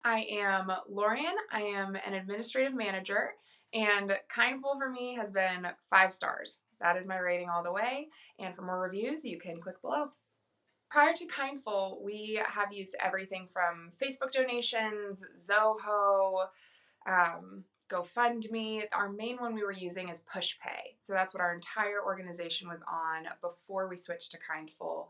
I am Lorian. I am an administrative manager, and Kindful for me has been 5 stars. That is my rating all the way. And for more reviews, you can click below. Prior to Kindful, we have used everything from Facebook donations, Zoho, GoFundMe. Our main one we were using is PushPay. So that's what our entire organization was on before we switched to Kindful,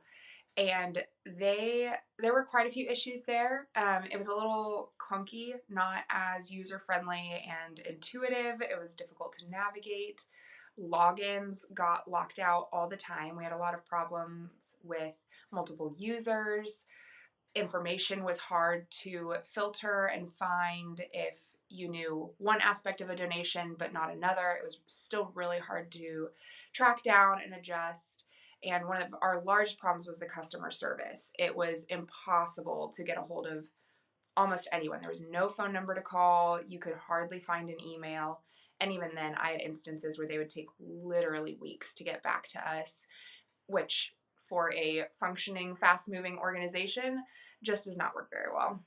and there were quite a few issues there. It was a little clunky, not as user friendly and intuitive. It was difficult to navigate. Logins got locked out all the time. We had a lot of problems with multiple users. Information was hard to filter and find if you knew one aspect of a donation but not another. It was still really hard to track down and adjust. And one of our largest problems was the customer service. It was impossible to get a hold of almost anyone. There was no phone number to call. You could hardly find an email. And even then, I had instances where they would take literally weeks to get back to us, which for a functioning, fast moving organization just does not work very well.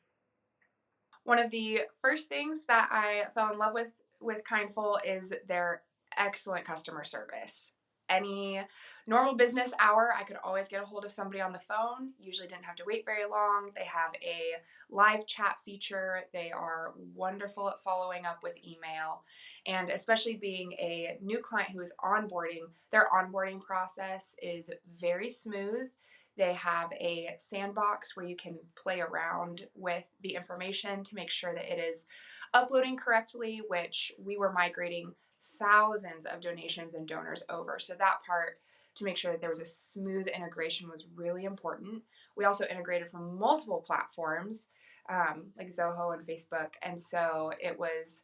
One of the first things that I fell in love with Kindful is their excellent customer service. Any normal business hour, I could always get a hold of somebody on the phone. Usually didn't have to wait very long. They have a live chat feature. They are wonderful at following up with email. And especially being a new client who is onboarding, their onboarding process is very smooth. They have a sandbox where you can play around with the information to make sure that it is uploading correctly, which we were migrating thousands of donations and donors over. So that part, to make sure that there was a smooth integration, was really important. We also integrated from multiple platforms like Zoho and Facebook. And so it was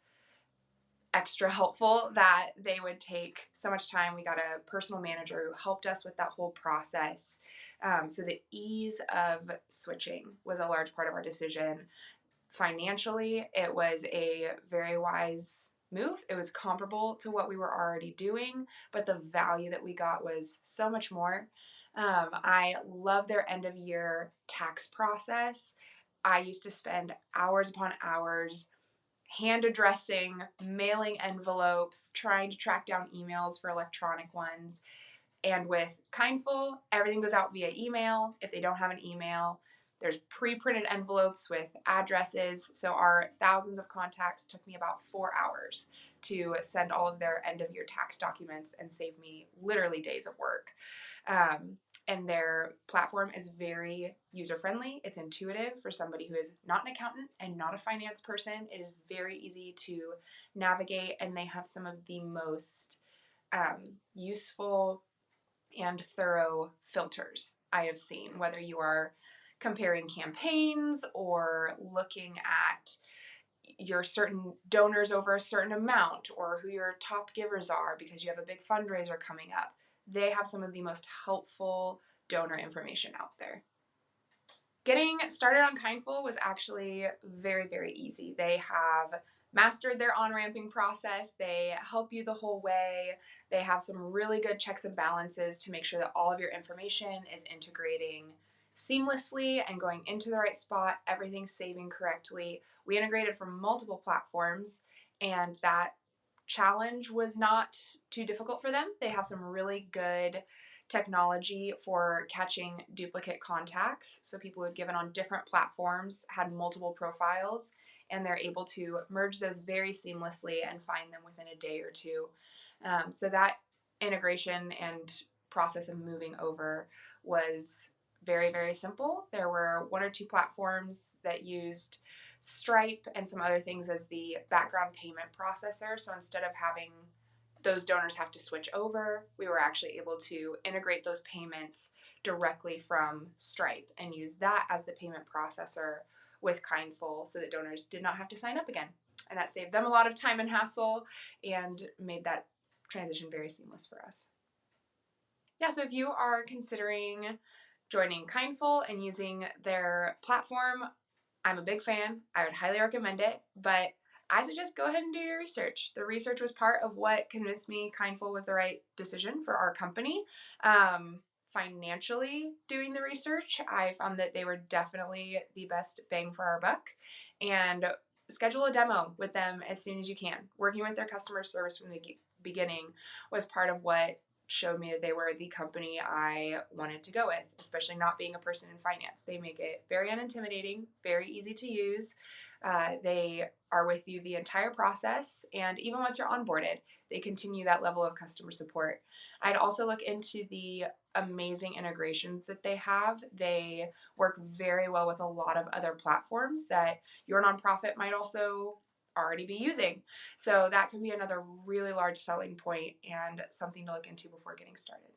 extra helpful that they would take so much time. We got a personal manager who helped us with that whole process. So the ease of switching was a large part of our decision. Financially, it was a very wise move. It was comparable to what we were already doing, but the value that we got was so much more. I love their end of year tax process. I used to spend hours upon hours hand addressing, mailing envelopes, trying to track down emails for electronic ones. And with Kindful, everything goes out via email. If they don't have an email, there's pre-printed envelopes with addresses. So our thousands of contacts took me about 4 hours to send all of their end of year tax documents and save me literally days of work. And their platform is very user friendly. It's intuitive for somebody who is not an accountant and not a finance person. It is very easy to navigate, and they have some of the most useful and thorough filters I have seen, whether you are comparing campaigns or looking at your certain donors over a certain amount, or who your top givers are because you have a big fundraiser coming up. They have some of the most helpful donor information out there. Getting started on Kindful was actually very, very easy. They have mastered their on-ramping process. They help you the whole way. They have some really good checks and balances to make sure that all of your information is integrating seamlessly and going into the right spot, everything's saving correctly. We integrated from multiple platforms, and that challenge was not too difficult for them. They have some really good technology for catching duplicate contacts. So people who had given on different platforms had multiple profiles, and they're able to merge those very seamlessly and find them within a day or two. So that integration and process of moving over was very, very simple. There were 1 or 2 platforms that used Stripe and some other things as the background payment processor. So instead of having those donors have to switch over, we were actually able to integrate those payments directly from Stripe and use that as the payment processor with Kindful, so that donors did not have to sign up again. And that saved them a lot of time and hassle and made that transition very seamless for us. Yeah, so if you are considering joining Kindful and using their platform, I'm a big fan. I would highly recommend it, but I suggest go ahead and do your research. The research was part of what convinced me Kindful was the right decision for our company. Financially, doing the research, I found that they were definitely the best bang for our buck. and schedule a demo with them as soon as you can. Working with their customer service from the beginning was part of what showed me that they were the company I wanted to go with, especially not being a person in finance. They make it very unintimidating, very easy to use. They are with you the entire process, and even once you're onboarded, they continue that level of customer support. I'd also look into the amazing integrations that they have. They work very well with a lot of other platforms that your nonprofit might also already be using. So that can be another really large selling point and something to look into before getting started.